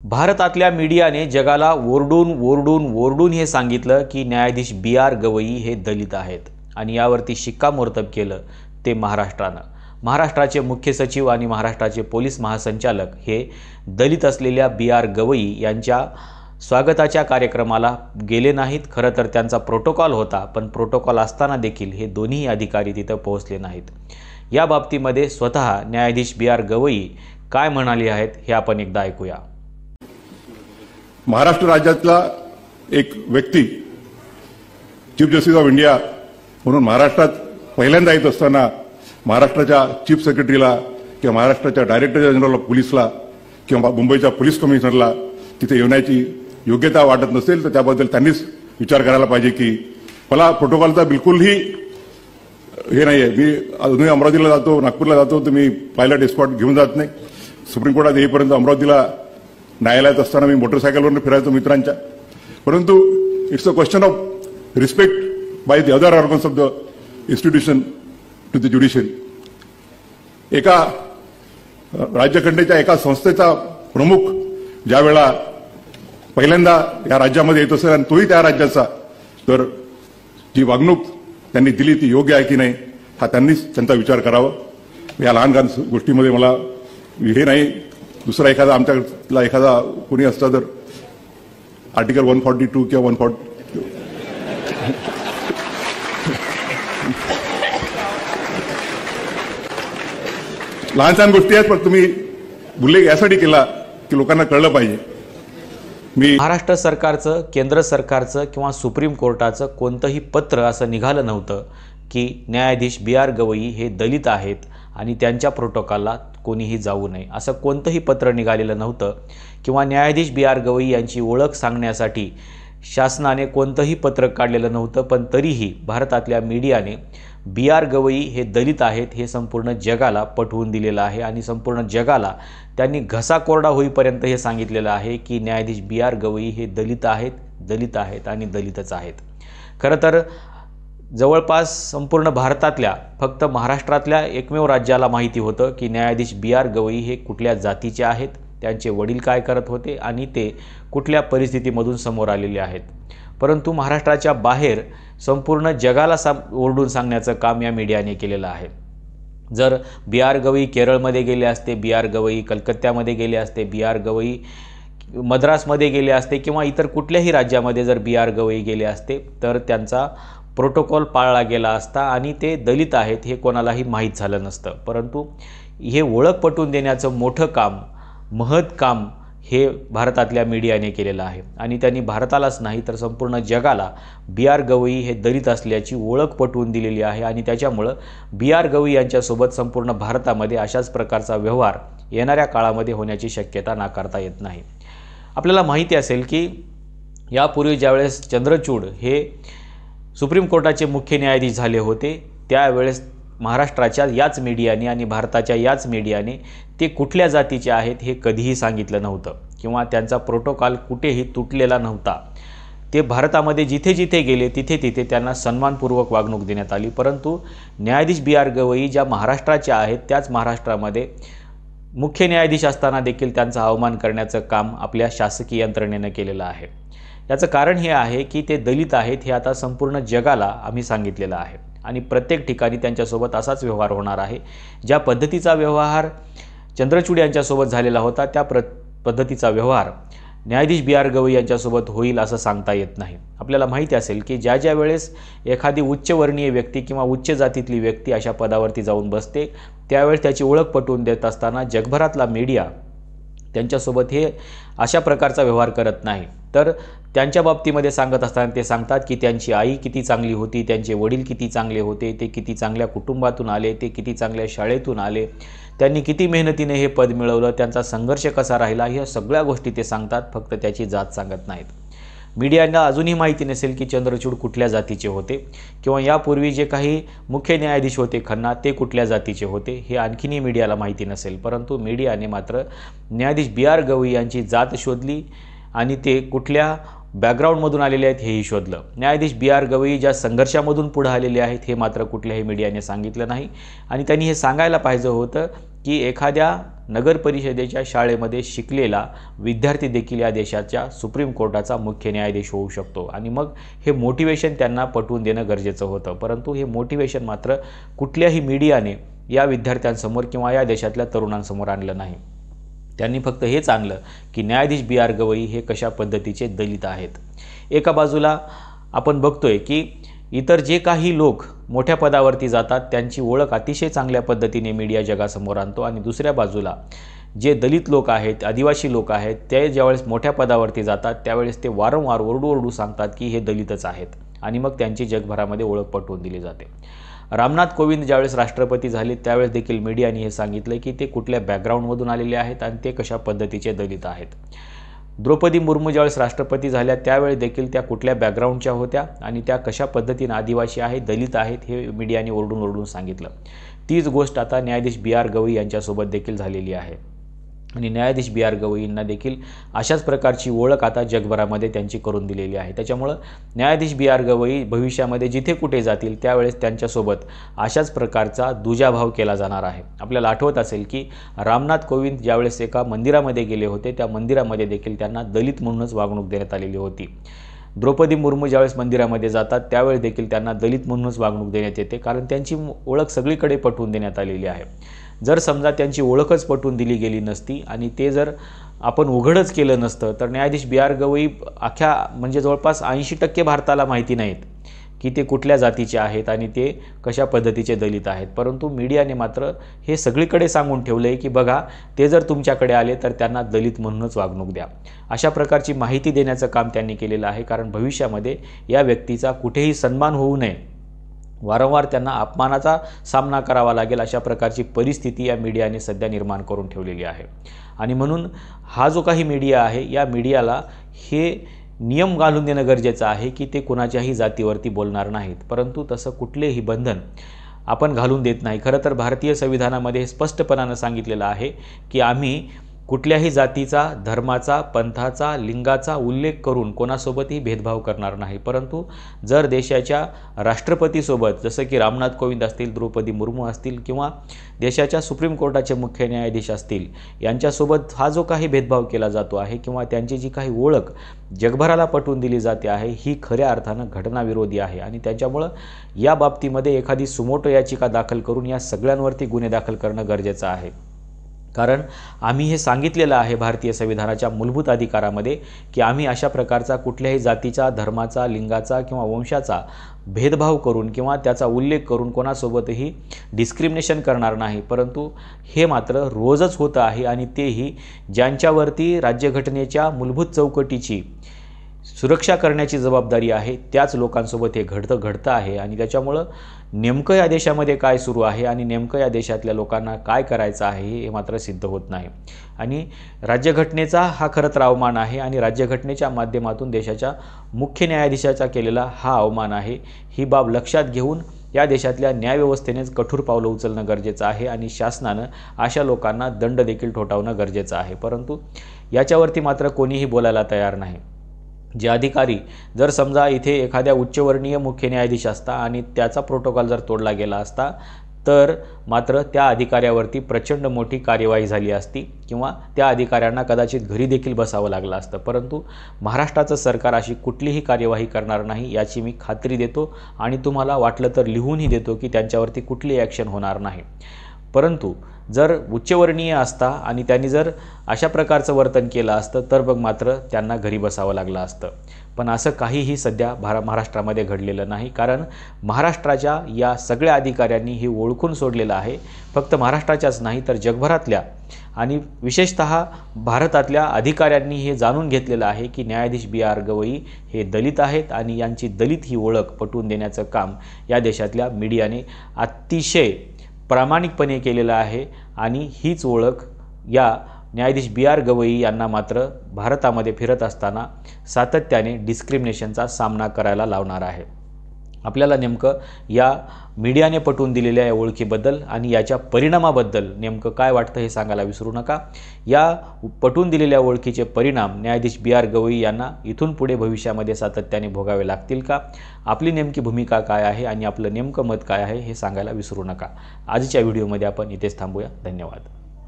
भारतातल्या मीडियाने जगाला ओरडून हे सांगितलं की न्यायाधीश बी.आर. गवई हे दलित आहेत आणि यावरती शिक्कामोर्तब केलं ते महाराष्ट्रानं। महाराष्ट्राचे मुख्य सचिव आणि महाराष्ट्राचे पोलीस महासंचालक हे दलित असलेल्या बी.आर. गवई यांच्या स्वागताच्या कार्यक्रमाला गेले नाहीत। खरं तर त्यांचा प्रोटोकॉल होता, पण प्रोटोकॉल असताना देखील हे दोन्ही अधिकारी तिथं पोहोचले नाहीत। या बाबतीमध्ये स्वतः न्यायाधीश बी.आर. गवई काय म्हणाले आहेत हे आपण एकदा ऐकूया। महाराष्ट्र राज्यातला एक व्यक्ती चीफ जस्टिस ऑफ इंडिया म्हणून महाराष्ट्रात पहिल्यांदा येत असताना महाराष्ट्राच्या चीफ सेक्रेटरीला किंवा महाराष्ट्राच्या डायरेक्टर जनरल ऑफ पोलीसला किंवा मुंबईच्या पोलीस कमिशनरला तिथे येण्याची योग्यता वाटत नसेल तर त्याबद्दल त्यांनीच विचार करायला पाहिजे की मला प्रोटोकॉलचा बिलकुलही हे नाहीये। मी अजूनही अमरावतीला जातो, नागपूरला जातो तर मी पायलट एस्कॉर्ट घेऊन जात नाही। सुप्रीम कोर्टात येईपर्यंत अमरावतीला न्यायालयात असताना मी मोटरसायकलवरून फिरायचो मित्रांच्या। परंतु it's a question of respect by the other organs of the institution to the judiciary. एका राज्यघटनेच्या एका संस्थेचा प्रमुख ज्यावेळा पहिल्यांदा या राज्यामध्ये येत असेल आणि तोही त्या राज्याचा, तर जी वागणूक त्यांनी दिली ती योग्य आहे की नाही हा त्यांनीच त्यांचा विचार करावा। या लहान लहान गोष्टीमध्ये मला हे नाही, दुसरा एखादा आमच्याला एखादा कोणी असता तर आर्टिकल 142 किंवा 140 लहान लहान गोष्टी आहेत, पण तुम्ही उल्लेख यासाठी केला की लोकांना कळलं पाहिजे। महाराष्ट्र सरकारचं, केंद्र सरकारचं किंवा सुप्रीम कोर्टाचं कोणतंही पत्र असं निघालं नव्हतं की न्यायाधीश बी.आर. गवई हे दलित आहेत आणि त्यांच्या प्रोटोकॉलला कोणीही जाऊ नये, असं कोणतंही पत्र निघालेलं नव्हतं किंवा न्यायाधीश बी.आर. गवई यांची ओळख सांगण्यासाठी शासनाने कोणतंही पत्रक काढलेलं नव्हतं। पण तरीही भारतातल्या मीडियाने बी.आर. गवई हे दलित आहेत हे संपूर्ण जगाला पटवून दिलेलं आहे आणि संपूर्ण जगाला त्यांनी घसा कोरडा होईपर्यंत हे सांगितलेलं आहे की न्यायाधीश बी.आर. गवई हे दलित आहेत आणि दलितच आहेत। खरं तर जवळपास संपूर्ण भारतातल्या फक्त महाराष्ट्रातल्या एकमेव राज्याला माहिती होतं की न्यायाधीश बी.आर. गवई हे कुठल्या जातीचे आहेत, त्यांचे वडील काय करत होते आणि ते कुठल्या परिस्थितीमधून समोर आलेले आहेत। परंतु महाराष्ट्राच्या बाहेर संपूर्ण जगाला ओरडून सांगण्याचं काम या मीडियाने केलेलं आहे। जर बी.आर. गवई केरळमध्ये गेले असते, बी.आर. गवई कलकत्त्यामध्ये गेले असते, बी.आर. गवई मद्रासमध्ये गेले असते किंवा इतर कुठल्याही राज्यामध्ये जर बी.आर. गवई गेले असते तर त्यांचा प्रोटोकॉल पाळला गेला असता आणि ते दलित आहेत हे कोणालाही माहीत झालं नसतं। परंतु हे ओळख पटवून देण्याचं मोठं काम, महत् काम हे भारतातल्या मीडियाने केलेलं आहे आणि त्यांनी भारतालाच नाही तर संपूर्ण जगाला बी.आर. गवई हे दलित असल्याची ओळख पटवून दिलेली आहे आणि त्याच्यामुळं बी.आर. गवई यांच्यासोबत संपूर्ण भारतामध्ये अशाच प्रकारचा व्यवहार येणाऱ्या काळामध्ये होण्याची शक्यता नाकारता येत नाही। आपल्याला माहिती असेल की यापूर्वी ज्यावेळेस चंद्रचूड हे सुप्रीम कोर्टाचे मुख्य न्यायाधीश झाले होते त्यावेळेस महाराष्ट्राच्या याच मीडियाने आणि भारताच्या याच मीडियाने ते कुठल्या जातीचे आहेत हे कधीही सांगितलं नव्हतं किंवा त्यांचा प्रोटोकॉल कुठेही तुटलेला नव्हता। ते भारतामध्ये जिथे जिथे गेले तिथे तिथे त्यांना सन्मानपूर्वक वागणूक देण्यात आली। परंतु न्यायाधीश बी.आर. गवई ज्या महाराष्ट्राच्या आहेत त्याच महाराष्ट्रामध्ये मुख्य न्यायाधीश असताना देखील त्यांचा अवमान करण्याचं काम आपल्या शासकीय यंत्रणेनं केलेलं आहे। याचं कारण हे आहे की ते दलित आहेत हे आता संपूर्ण जगाला आम्ही सांगितलेलं आहे आणि प्रत्येक ठिकाणी त्यांच्यासोबत असाच व्यवहार होणार आहे। ज्या पद्धतीचा व्यवहार चंद्रचूड यांच्यासोबत झालेला होता त्या पद्धतीचा व्यवहार न्यायाधीश बी.आर. गवई यांच्यासोबत होईल असं सांगता येत नाही। आपल्याला माहिती असेल की ज्या वेळेस एखादी उच्चवर्णीय व्यक्ती किंवा उच्च जातीतली व्यक्ती अशा पदावरती जाऊन बसते त्यावेळेस त्याची ओळख पटवून देत असताना जगभरातला मीडिया त्यांच्यासोबत हे अशा प्रकारचा व्यवहार करत नाही, तर त्यांच्या बाबतीमध्ये सांगत असताना ते सांगतात की त्यांची आई किती चांगली होती, त्यांचे वडील किती चांगले होते, ते किती चांगल्या कुटुंबातून आले, ते किती चांगल्या शाळेतून आले, त्यांनी किती मेहनतीने हे पद मिळवलं, त्यांचा संघर्ष कसा राहिला, ह्या सगळ्या गोष्टी ते सांगतात, फक्त त्याची जात सांगत नाहीत। मीडियाला अजूनही माहिती नसेल की चंद्रचूड कुठल्या जातीचे होते किंवा यापूर्वी जे काही मुख्य न्यायाधीश होते खन्ना ते कुठल्या जातीचे होते हे आणखीनही मीडियाला माहिती नसेल। परंतु मीडियाने मात्र न्यायाधीश बी.आर. गवई यांची जात शोधली आणि ते कुठल्या बॅकग्राऊंडमधून आलेले आहेत हेही शोधलं। न्यायाधीश बी.आर. गवई ज्या संघर्षामधून पुढे आलेले आहेत हे मात्र कुठल्याही मीडियाने सांगितलं नाही आणि त्यांनी हे सांगायला पाहिजे होतं की एखाद्या नगर परिषदेच्या शाळेमध्ये शिकलेला विद्यार्थी देखील या देशाच्या सुप्रीम कोर्टाचा मुख्य न्यायाधीश होऊ शकतो आणि मग हे मोटिवेशन त्यांना पटवून देणं गरजेचं होतं. परंतु हे मोटिवेशन मात्र कुठल्याही मीडियाने या विद्यार्थ्यांसमोर किंवा या देशातल्या तरुणांसमोर आणलं नाही. त्यांनी फक्त हेच आणलं की न्यायाधीश B.R. गवई हे कशा पद्धतीचे दलित आहेत. एका बाजूला आपण बघतोय की इतर जे काही लोक मोठ्या पदावरती जातात त्यांची ओळख अतिशय चांगल्या पद्धतीने मीडिया जगासमोर आणतो आणि दुसऱ्या बाजूला जे दलित लोक आहेत, आदिवासी लोक आहेत, ते ज्यावेळेस मोठ्या पदावरती जातात त्यावेळेस ते वारंवार ओरडू सांगतात की हे दलितच आहेत आणि मग त्यांची जगभरामध्ये ओळख पटवून दिली जाते. रामनाथ कोविंद ज्यावेळेस राष्ट्रपती झाले त्यावेळेस देखील मीडियाने हे सांगितलं की ते कुठल्या बॅकग्राऊंडमधून आलेले आहेत आणि ते कशा पद्धतीचे दलित आहेत. द्रौपदी मुर्मू ज्यावेळेस राष्ट्रपती झाल्या त्यावेळेस देखील त्या कुठल्या बॅकग्राऊंडच्या होत्या आणि त्या कशा पद्धतीने आदिवासी आहेत, दलित आहेत हे मीडियाने ओरडून सांगितलं. तीच गोष्ट आता न्यायाधीश B.R. गवई यांच्यासोबत देखील झालेली आहे आणि न्यायाधीश B.R. गवईंना देखील अशाच प्रकारची ओळख आता जगभरामध्ये त्यांची करून दिलेली आहे. त्याच्यामुळं न्यायाधीश B.R. गवई भविष्यामध्ये जिथे कुठे जातील त्यावेळेस त्यांच्यासोबत अशाच प्रकारचा दुजाभाव केला जाणार आहे. आपल्याला आठवत असेल की रामनाथ कोविंद ज्यावेळेस एका मंदिरामध्ये गेले होते त्या मंदिरामध्ये देखील त्यांना दलित म्हणूनच वागणूक देण्यात आलेली होती. द्रौपदी मुर्मू ज्यावेळेस मंदिरामध्ये जातात त्यावेळेस देखील त्यांना दलित म्हणूनच वागणूक देण्यात येते कारण त्यांची ओळख सगळीकडे पटवून देण्यात आलेली आहे. जर समजा त्यांची ओळखच पटवून दिली गेली नसती आणि ते जर आपण उघडच केलं नसतं तर न्यायाधीश B.R. गवई अख्ख्या म्हणजे जवळपास 80% भारताला माहिती नाहीत की ते कुठल्या जातीचे आहेत आणि ते कशा पद्धतीचे दलित आहेत. परंतु मीडियाने मात्र हे सगळीकडे सांगून ठेवलं आहे की बघा ते जर तुमच्याकडे आले तर त्यांना दलित म्हणूनच वागणूक द्या. अशा प्रकारची माहिती देण्याचं काम त्यांनी केलेलं आहे कारण भविष्यामध्ये या व्यक्तीचा कुठेही सन्मान होऊ नये, वारंवार त्यांना अपमानाचा सामना करावा लागेल अशा प्रकारची परिस्थिती या मीडियाने सध्या निर्माण करून ठेवलेली आहे. आणि म्हणून हा जो काही मीडिया आहे या मीडियाला हे नियम घालून देणं गरजेचं आहे की ते कुणाच्याही जातीवरती बोलणार नाहीत. परंतु तसं कुठलेही बंधन आपण घालून देत नाही. खरं तर भारतीय संविधानामध्ये स्पष्टपणानं सांगितलेलं आहे की आम्ही कुठल्याही जातीचा, धर्माचा, पंथाचा, लिंगाचा उल्लेख करून कोणासोबतही भेदभाव करणार नाही. परंतु जर देशाच्या राष्ट्रपतीसोबत जसं की रामनाथ कोविंद असतील, द्रौपदी मुर्मू असतील किंवा देशाच्या सुप्रीम कोर्टाचे मुख्य न्यायाधीश असतील यांच्यासोबत हा जो काही भेदभाव केला जातो आहे किंवा त्यांची जी काही ओळख जगभराला पटवून दिली जाते आहे ही खऱ्या अर्थानं घटनाविरोधी आहे आणि त्याच्यामुळं या बाबतीमध्ये एखादी सुमोटो याचिका दाखल करून या सगळ्यांवरती गुन्हे दाखल करणं गरजेचं आहे. कारण आम्ही हे सांगितलेलं आहे भारतीय संविधानाच्या मूलभूत अधिकारामध्ये की आम्ही अशा प्रकारचा कुठल्याही जातीचा, धर्माचा, लिंगाचा किंवा वंशाचा भेदभाव करून किंवा त्याचा उल्लेख करून कोणासोबतही डिस्क्रिमिनेशन करणार नाही. परंतु हे मात्र रोजच होतं आहे आणि तेही ज्यांच्यावरती राज्यघटनेच्या मूलभूत चौकटीची सुरक्षा करण्याची जबाबदारी आहे त्याच लोकांसोबत हे घडतं आहे आणि त्याच्यामुळं नेमकं या देशामध्ये काय सुरू आहे आणि नेमकं या देशातल्या लोकांना काय करायचं आहे हे मात्र सिद्ध होत नाही. आणि राज्यघटनेचा हा खरं तर अवमान आहे आणि राज्यघटनेच्या माध्यमातून देशाच्या मुख्य न्यायाधीशाचा केलेला हा अवमान आहे. ही बाब लक्षात घेऊन या देशातल्या न्यायव्यवस्थेनेच कठोर पावलं उचलणं गरजेचं आहे आणि शासनानं अशा लोकांना दंड देखील ठोठावणं गरजेचं आहे. परंतु याच्यावरती मात्र कोणीही बोलायला तयार नाही. जे अधिकारी जर समजा इथे एखाद्या उच्चवर्णीय मुख्य न्यायाधीश असता आणि त्याचा प्रोटोकॉल जर तोडला गेला असता तर मात्र त्या अधिकाऱ्यावरती प्रचंड मोठी कार्यवाही झाली असती किंवा त्या अधिकाऱ्यांना कदाचित घरी देखील बसावं लागलं असतं. परंतु महाराष्ट्राचं सरकार अशी कुठलीही कार्यवाही करणार नाही याची मी खात्री देतो आणि तुम्हाला वाटलं तर लिहूनही देतो की त्यांच्यावरती कुठलीही ॲक्शन होणार नाही. परंतु जर उच्चवर्णीय असता आणि त्यांनी जर अशा प्रकारचं वर्तन केलं असतं तर मग मात्र त्यांना घरी बसावं लागलं असतं. पण असं काहीही सध्या महाराष्ट्रामध्ये घडलेलं नाही कारण महाराष्ट्राच्या या सगळ्या अधिकाऱ्यांनी हे ओळखून सोडलेलं आहे. फक्त महाराष्ट्राच्याच नाही तर जगभरातल्या आणि विशेषतः भारतातल्या अधिकाऱ्यांनी हे जाणून घेतलेलं आहे की न्यायाधीश B.R. गवई हे दलित आहेत आणि यांची दलित ही ओळख पटवून देण्याचं काम या देशातल्या मीडियाने अतिशय प्रामाणिकपणे केलेलं आहे आणि हीच ओळख या न्यायाधीश B.R. गवई यांना मात्र भारतामध्ये फिरत असताना सातत्याने डिस्क्रिमिनेशनचा सामना करायला लावणार आहे. आपल्याला नेमकं या मीडियाने पटवून दिलेल्या या ओळखीबद्दल आणि याच्या परिणामाबद्दल नेमकं काय वाटतं हे सांगायला विसरू नका. या पटवून दिलेल्या ओळखीचे परिणाम न्यायाधीश B.R. गवई यांना इथून पुढे भविष्यामध्ये सातत्याने भोगावे लागतील का? आपली नेमकी भूमिका काय आहे आणि आपलं नेमकं मत काय आहे हे सांगायला विसरू नका. आजच्या व्हिडिओमध्ये आपण इथेच थांबूया. धन्यवाद.